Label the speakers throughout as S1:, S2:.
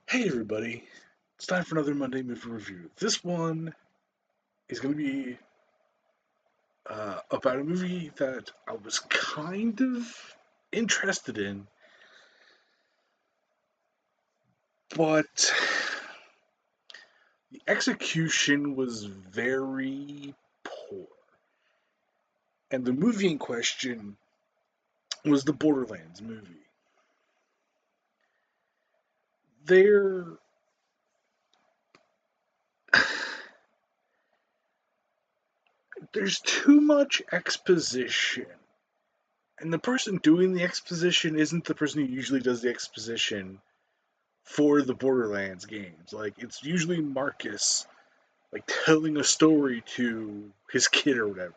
S1: Hey everybody, it's time for another Monday movie review. This one is going to be about a movie that I was kind of interested in, but the execution was very poor. And the movie in question was the Borderlands movie. There, there's too much exposition. And the person doing the exposition isn't the person who usually does the exposition for the Borderlands games. Like it's usually Marcus like telling a story to his kid or whatever,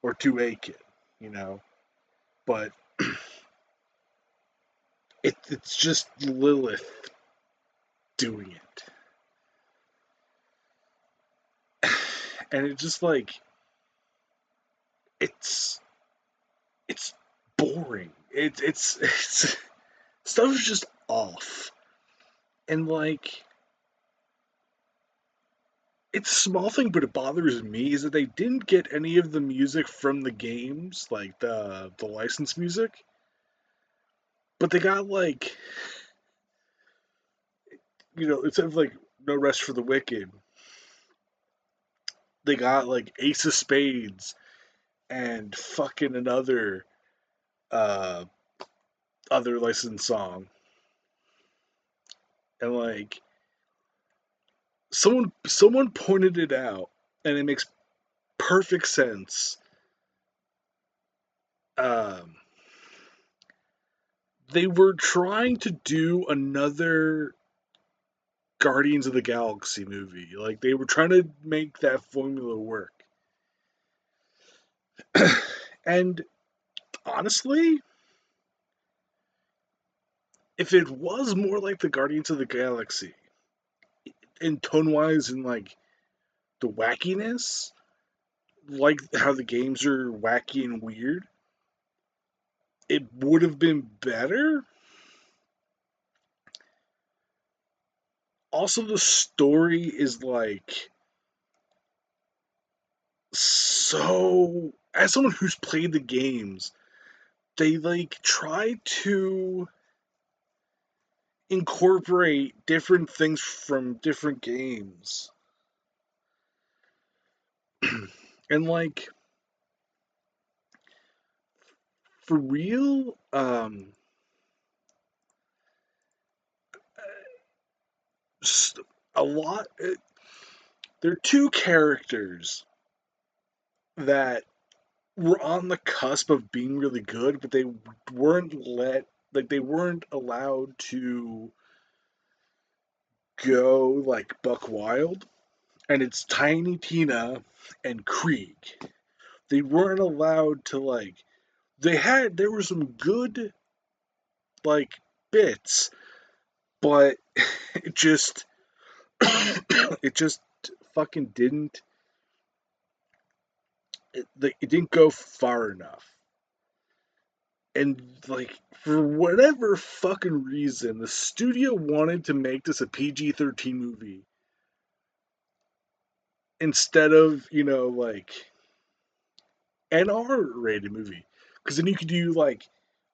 S1: or to a kid, you know. But it's just Lilith doing it, and it's just like it's it's boring. It's stuff is just off, and like it's a small thing, but it bothers me is that they didn't get any of the music from the games, like the licensed music, but they got like instead of like No Rest for the Wicked, they got like Ace of Spades and fucking another uh other licensed song. And like someone pointed it out and it makes perfect sense. Um they were trying to do another Guardians of the Galaxy movie. Like they were trying to make that formula work. And honestly, if it was more like the Guardians of the Galaxy, in tone wise and like the wackiness, like how the games are wacky and weird, it would have been better. Also, the story is like so. As someone who's played the games, they like try to incorporate different things from different games. And like for real, a lot. There are two characters that were on the cusp of being really good, but they weren't they weren't allowed to go like buck wild. And it's Tiny Tina and Krieg. They weren't allowed to like there were some good like bits, but it just it just fucking didn't it didn't go far enough. And like for whatever fucking reason, the studio wanted to make this a PG-13 movie instead of like an R-rated movie, because then you could do like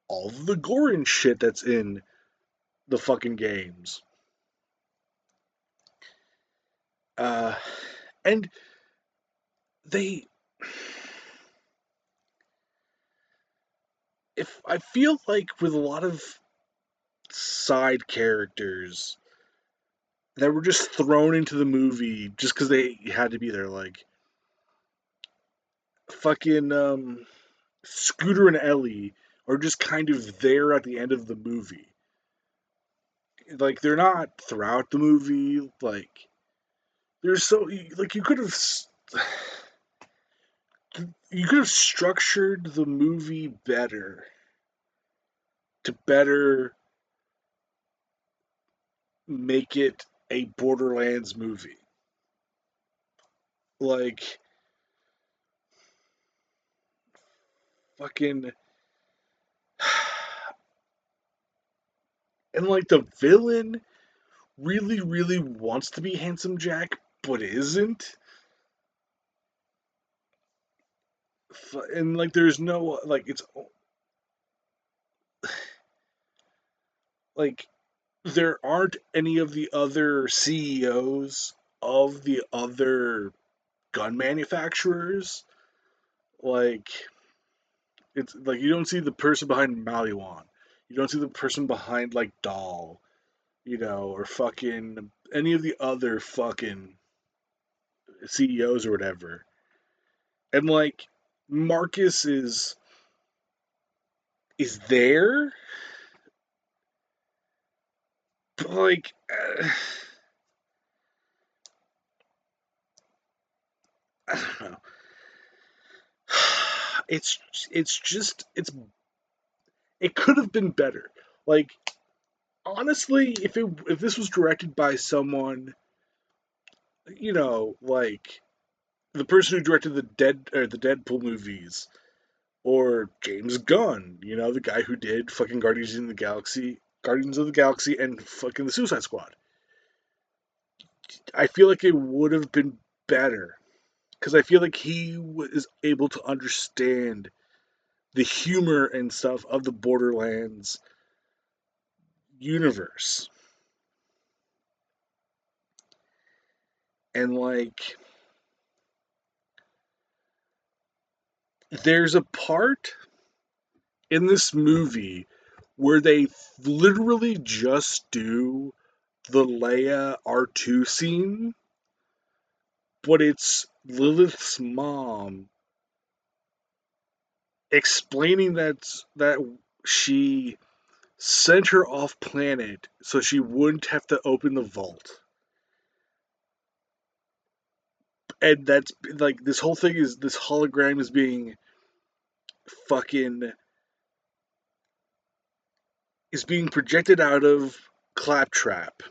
S1: all the gore and shit that's in the fucking games. Uh, and they, if I feel like with a lot of side characters that were just thrown into the movie just because they had to be there, like fucking Scooter and Ellie are just kind of there at the end of the movie. Like they're not throughout the movie. Like there's so like you could have structured the movie better to better make it a Borderlands movie. Like fucking and like the villain really, really wants to be Handsome Jack, but isn't. And like, there's no like, it's like there aren't any of the other CEOs of the other gun manufacturers. Like, it's like you don't see the person behind Maliwan. You don't see the person behind like Dahl, or fucking any of the other fucking CEOs or whatever. And like Marcus is there, but like I don't know. It's it could have been better. Like, honestly, if this was directed by someone, like the person who directed the Deadpool movies, or James Gunn, the guy who did fucking Guardians of the Galaxy, and fucking the Suicide Squad, I feel like it would have been better because I feel like he was able to understand the humor and stuff of the Borderlands universe. And like, there's a part in this movie where they literally just do the Leia R2 scene, but it's Lilith's mom explaining that she sent her off planet so she wouldn't have to open the vault. And that's like, this whole thing is, this hologram is being fucking is being projected out of Claptrap.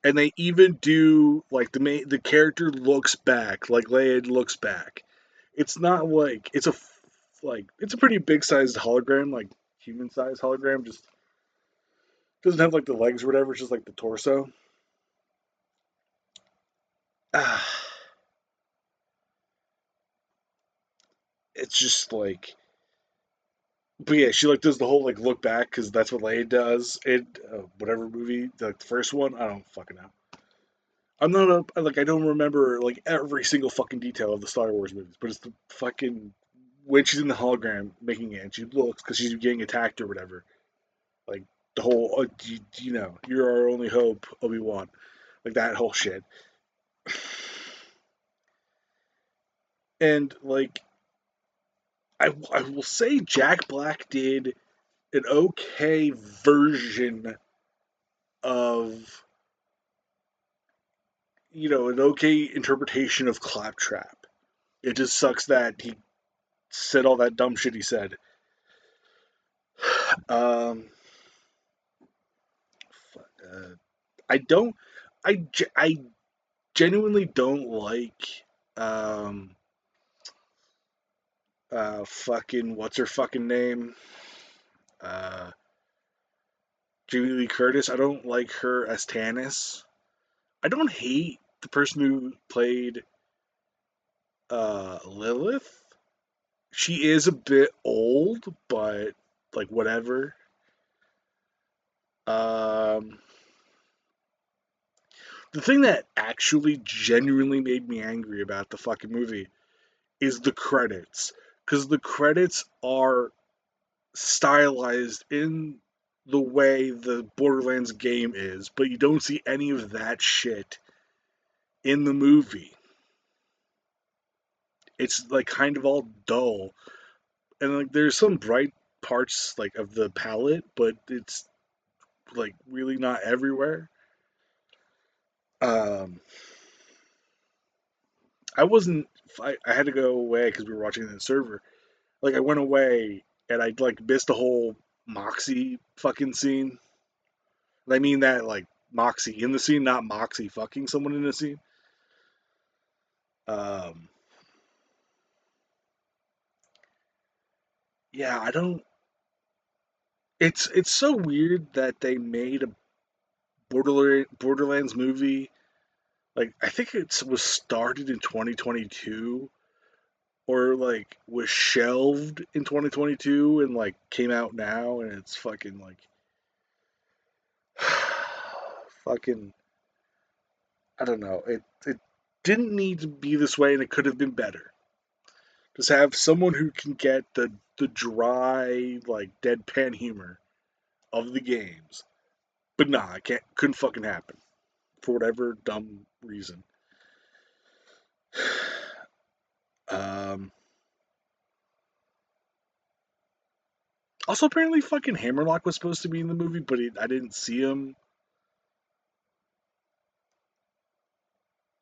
S1: And they even do like the character looks back, like Leia looks back. It's not like it's a pretty big sized hologram, like human sized hologram, just doesn't have like the legs or whatever, it's just like the torso. Ah, it's just like, but yeah, she like does the whole like look back because that's what Leia does in whatever movie, like the first one. I don't fucking know. I'm not like, I don't remember like every single fucking detail of the Star Wars movies, but it's the fucking when she's in the hologram making it, and she looks because she's getting attacked or whatever. Like the whole, you're our only hope, Obi-Wan, like that whole shit. And like, I will say Jack Black did an okay version of, an okay interpretation of Claptrap. It just sucks that he said all that dumb shit he said. Um, I don't, I genuinely don't like, um, fucking, what's her fucking name? Uh, Jamie Lee Curtis. I don't like her as Tannis. I don't hate the person who played Lilith. She is a bit old, but like, whatever. Um, the thing that actually genuinely made me angry about the fucking movie is the credits, because the credits are stylized in the way the Borderlands game is, but you don't see any of that shit in the movie. It's like kind of all dull, and like there's some bright parts like of the palette, but it's like really not everywhere. Um, I wasn't. I had to go away because we were watching the server. Like, I went away and I like missed the whole Moxie fucking scene. I mean that like Moxie in the scene, not Moxie fucking someone in the scene. Um, yeah, I don't. It's so weird that they made a Borderlands movie. Like, I think it was started in 2022, or like was shelved in 2022 and like came out now, and it's fucking like fucking, I don't know. It didn't need to be this way, and it could have been better. Just have someone who can get the dry, like, deadpan humor of the games. But nah, it couldn't fucking happen for whatever dumb reason. Um, Also, apparently, fucking Hammerlock was supposed to be in the movie, but I didn't see him.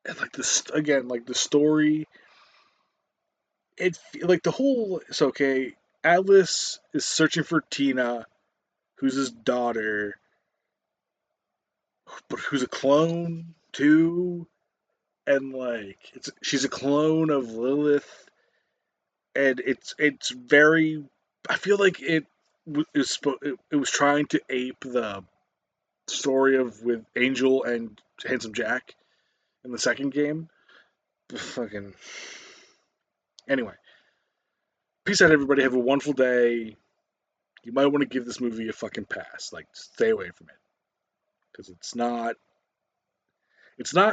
S1: And like this again, like the story, like the whole. It's okay. Atlas is searching for Tina, who's his daughter, but who's a clone too, and like she's a clone of Lilith, and it's very. I feel like it was trying to ape the story of with Angel and Handsome Jack in the second game. Fucking anyway. Peace out, everybody. Have a wonderful day. You might want to give this movie a fucking pass. Like, stay away from it because it's not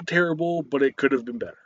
S1: terrible, but it could have been better.